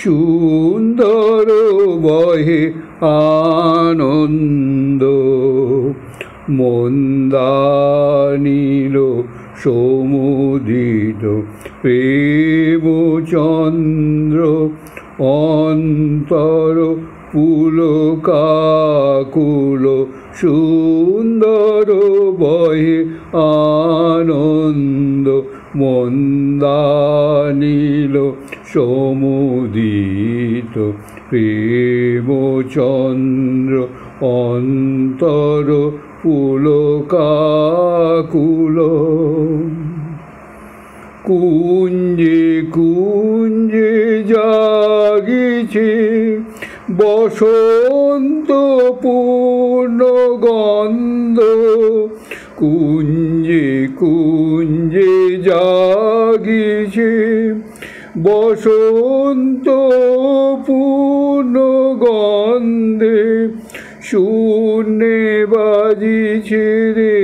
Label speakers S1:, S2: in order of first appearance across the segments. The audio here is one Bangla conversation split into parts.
S1: সুন্দর বহে আনন্দ। মন্দানীল সমুদিত প্রেমচন্দ্র, অন্তর পুলকাকুল। সুন্দর বহে আনন্দ। মন্দানীল সমুদিত প্রেমচন্দ্র, অন্তর পুলকাকুল। কুঞ্জে কুঞ্জে জাগিছে বসন্ত পূর্ণ গন্ধ। কুঞ্জে কুঞ্জে জাগিছে বসন্ত পূর্ণ গন্ধে। শূন্যে বাজিছে রে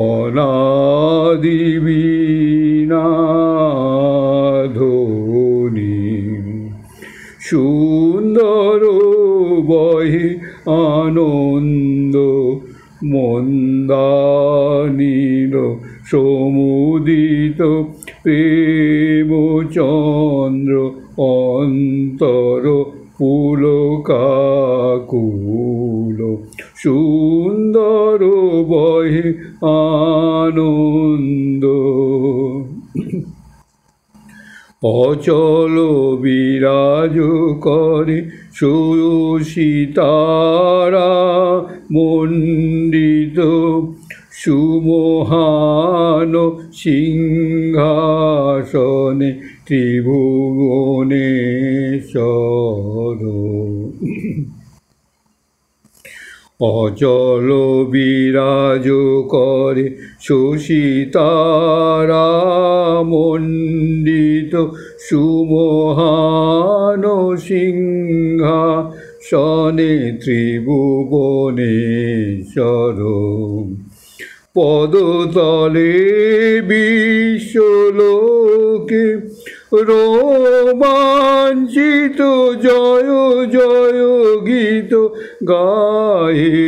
S1: অনাদি বীণা ধ্বনি। সুন্দর বহে আনন্দ। মন্দানীল সমুদিত প্রেমচন্দ্র, অন্তর পুলকাকুল। সুন্দর বহে আনন্দ। অচল বিরাজ করে সুসিতারা মণ্ডিত। সুমহান সিংহাসনে ত্রিভুবনেশ্বর। অচল বিরাজ করে সুসিতারা মণ্ডিত। সুমহান সিংহাসনে ত্রিভুবনেশ্বর। পদতলে বিশ্বলোকে রোমাঞ্চিত জয় জয় গীত গায়ে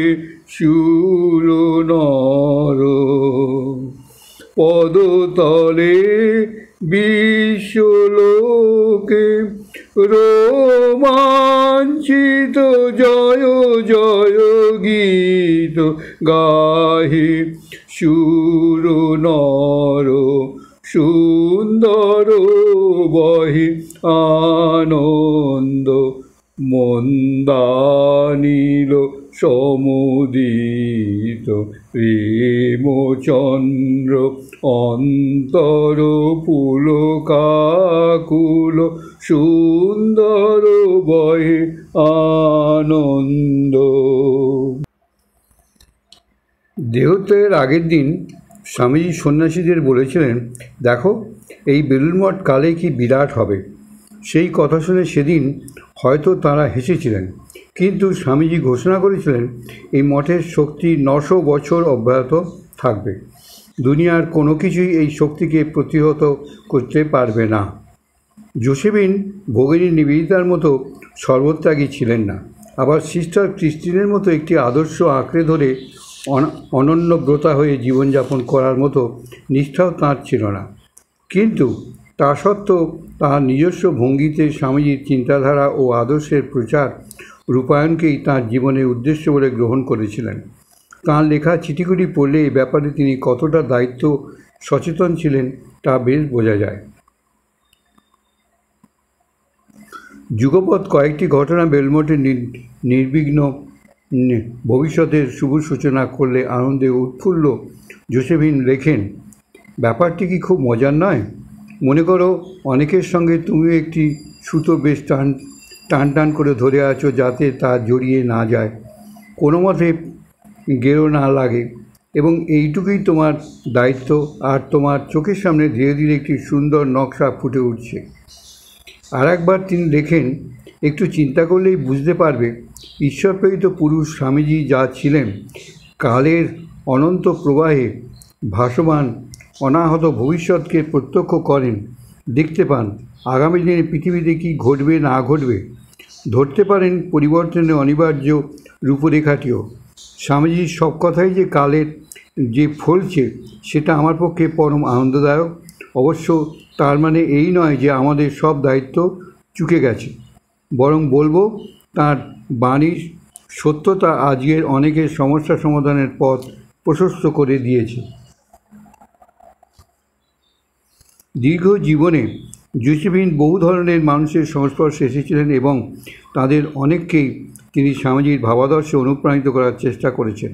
S1: সুর নর। পদতলে বিশ্বলোকে রোমাঞ্চিত জয় জয় গীত গাহে সুর নর। সুন্দর বহে আনন্দ। মন্দানীল সমুদিত প্রেমচন্দ্র, অন্তর পুলকাকুল। সুন্দর বহে আনন্দ। দেহত্যাগের আগের দিন স্বামীজি সন্ন্যাসীদের বলেছিলেন, দেখো এই বেলুড় মঠ কালে কি বিরাট হবে। সেই কথা শুনে সেদিন হয়তো তাঁরা হেসেছিলেন, কিন্তু স্বামীজি ঘোষণা করেছিলেন এই মঠের শক্তি 900 বছর অব্যাহত থাকবে। দুনিয়ার কোনো কিছুই এই শক্তিকে প্রতিহত করতে পারবে না। জোসেফিন ভগিনী নিবেদিতার মতো সর্বত্যাগী ছিলেন না, আবার সিস্টার ক্রিস্টিনের মতো একটি আদর্শ আঁকড়ে ধরে অনন্যব্রতা হয়ে জীবনযাপন করার মতো নিষ্ঠাও তাঁর ছিল না। কিন্তু তা সত্ত্বেও তাঁর নিজস্ব ভঙ্গিতে স্বামীজির চিন্তাধারা ও আদর্শের প্রচার রূপায়ণকেই তাঁর জীবনের উদ্দেশ্য বলে গ্রহণ করেছিলেন। তাঁর লেখা চিঠিগুলি পড়লে এই ব্যাপারে তিনি কতটা দায়িত্ব সচেতন ছিলেন তা বেশ বোঝা যায়। যুগপৎ কয়েকটি ঘটনা বেলমঠের নির্বিঘ্ন ভবিষ্যতের শুভ সূচনা করলে আনন্দে উৎফুল্ল জোসেফিন লেখেন, ব্যাপারটি কি খুব মজার নয়? মনে করো অনেকের সঙ্গে তুমিও একটি সুতো বেশ টান টান করে ধরে আছো যাতে তা জড়িয়ে না যায়, কোনো মতে গেরো না লাগে, এবং এইটুকুই তোমার দায়িত্ব। আর তোমার চোখের সামনে ধীরে ধীরে একটি সুন্দর নকশা ফুটে উঠছে। আর একবার তিনি লেখেন, একটু চিন্তা করলেই বুঝতে পারবে ঈশ্বরপ্রেরিত পুরুষ স্বামীজি যা ছিলেন, কালের অনন্ত প্রবাহে ভাসমান অনাহত ভবিষ্যৎকে প্রত্যক্ষ করেন দেখতে পান আগামী দিনে পৃথিবীতে কী ঘটবে না ঘটবে, ধরতে পারেন পরিবর্তনের অনিবার্য রূপরেখাটিও। স্বামীজির সব কথাই যে কালের যে ফলছে সেটা আমার পক্ষে পরম আনন্দদায়ক। অবশ্য তার মানে এই নয় যে আমাদের সব দায়িত্ব চুকে গেছে, বরং বলবো তার বাণীর সত্যতা আজকের অনেকের সমস্যা সমাধানের পথ প্রশস্ত করে দিয়েছে। দীর্ঘ জীবনে জোসেফিন বহু ধরনের মানুষের সংস্পর্শে এসেছিলেন এবং তাদের অনেককেই তিনি স্বামীজির ভাবাদর্শে অনুপ্রাণিত করার চেষ্টা করেছেন।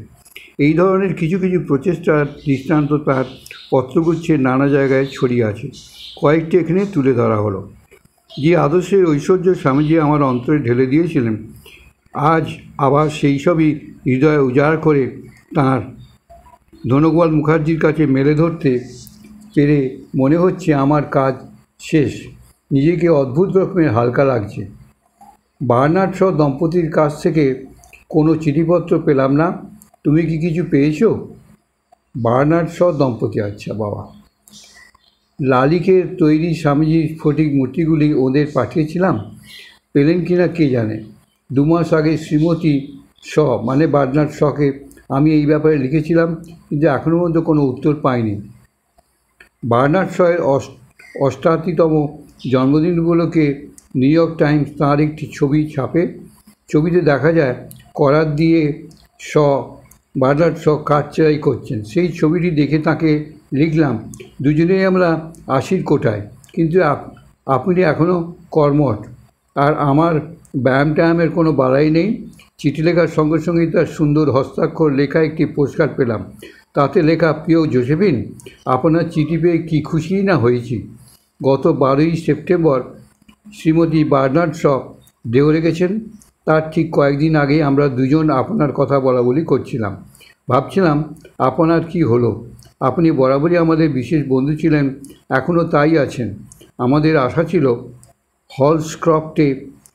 S1: এই ধরনের কিছু কিছু প্রচেষ্টার দৃষ্টান্ত তার পত্রগুচ্ছের নানা জায়গায় ছড়িয়ে আছে। কয়েকটি এখানে তুলে ধরা হলো। যে আদর্শের ঐশ্বর্য স্বামীজি আমার অন্তরে ঢেলে দিয়েছিলেন, আজ আবার সেই সবই হৃদয়ে উজাড় করে তাঁর ধনগোপাল মুখার্জির কাছে মেলে ধরতে পেরে মনে হচ্ছে আমার কাজ শেষ। নিজেকে অদ্ভুত রকমের হালকা লাগছে। বার্নার্ড শ দম্পতির কাছ থেকে কোনো চিঠিপত্র পেলাম না, তুমি কি কিছু পেয়েছো? বার্নার্ড শ দম্পতি, আচ্ছা বাবা। লালিকের তৈরি স্বামীজির স্ফটিক মূর্তিগুলি ওদের পাঠিয়েছিলাম, পেলেন কিনা কে জানে। 2 মাস আগে শ্রীমতী শ মানে বার্নার্ড শকে আমি এই ব্যাপারে লিখেছিলাম, কিন্তু এখনও পর্যন্ত কোনো উত্তর পাইনি। বার্নার্ড শয়ের 88তম জন্মদিন উপলক্ষে নিউ ইয়র্ক টাইমস তাঁর একটি ছবি ছাপে। ছবিতে দেখা যায় করাত দিয়ে বার্নার্ড শ কাঠ চেরাই করছেন। সেই ছবিটি দেখে তাকে লিখলাম, দুজনেই আমরা 80-র কোঠায়, কিন্তু আপনি এখনও কর্মঠ, আর আমার ব্যায়াম ট্যায়ামের কোনো বাড়াই নেই। চিঠি লেখার সঙ্গে সঙ্গেই তার সুন্দর হস্তাক্ষর লেখা একটি পোস্টকার্ড পেলাম। তাতে লেখা, প্রিয় জোসেফিন, আপনার চিঠি পেয়ে কী খুশিই না হয়েছি। গত 12ই সেপ্টেম্বর শ্রীমতী বার্নার্ড শ দেহ রেখেছেন। তার ঠিক কয়েকদিন আগে আমরা দুজন আপনার কথা বলা বলি করছিলাম। ভাবছিলাম আপনার কি হলো। আপনি বরাবরই আমাদের বিশেষ বন্ধু ছিলেন, এখনও তাই আছেন। আমাদের আশা ছিল হলসক্রফটে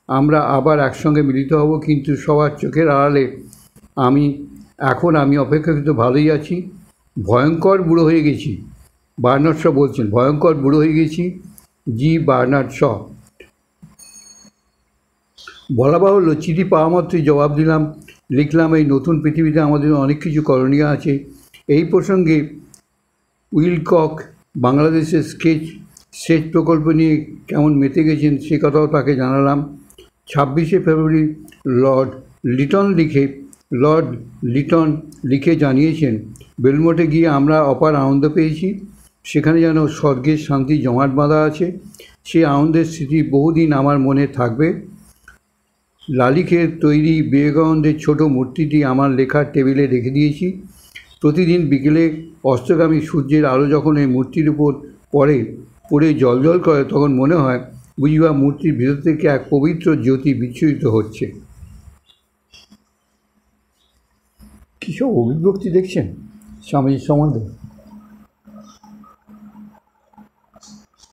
S1: আমরা আবার একসঙ্গে মিলিত হব, কিন্তু সবার চোখের আড়ালে আমি অপেক্ষাকৃত ভালোই আছি। ভয়ঙ্কর বুড়ো হয়ে গেছি, বার্নার্ড শ বলছেন, ভয়ঙ্কর বুড়ো হয়ে গেছি। জি বার্নার্ড শ। বলা বাহুল্য, চিঠি পাওয়া মাত্রই জবাব দিলাম, লিখলাম, এই নতুন পৃথিবীতে আমাদের অনেক কিছু করণীয় আছে। এই প্রসঙ্গে উইলকক বাংলাদেশের সেচ প্রকল্প নিয়ে কেমন মেতে গেছেন সে কথাও তাকে জানালাম। 26শে ফেব্রুয়ারি লর্ড লিটন লিখে জানিয়েছেন, বেলমোটে গিয়ে আমরা অপার আনন্দ পেয়েছি। সেখানে যেন স্বর্গের শান্তি জমাট বাঁধা আছে। সেই আনন্দের স্মৃতি বহুদিন আমার মনে থাকবে। লালিকের তৈরি বিবেকানন্দের ছোট মূর্তিটি আমার লেখার টেবিলে রেখে দিয়েছি। প্রতিদিন বিকেলে অস্তগামী সূর্যের আলো যখন এই মূর্তির উপর পড়ে জ্বলজ্বল করে, তখন মনে হয় বুঝিবা মূর্তির ভিতর থেকে এক পবিত্র জ্যোতি বিচ্ছুরিত হচ্ছে। কী সব অভিব্যক্তি দেখছেন স্বামীজির সম্বন্ধে।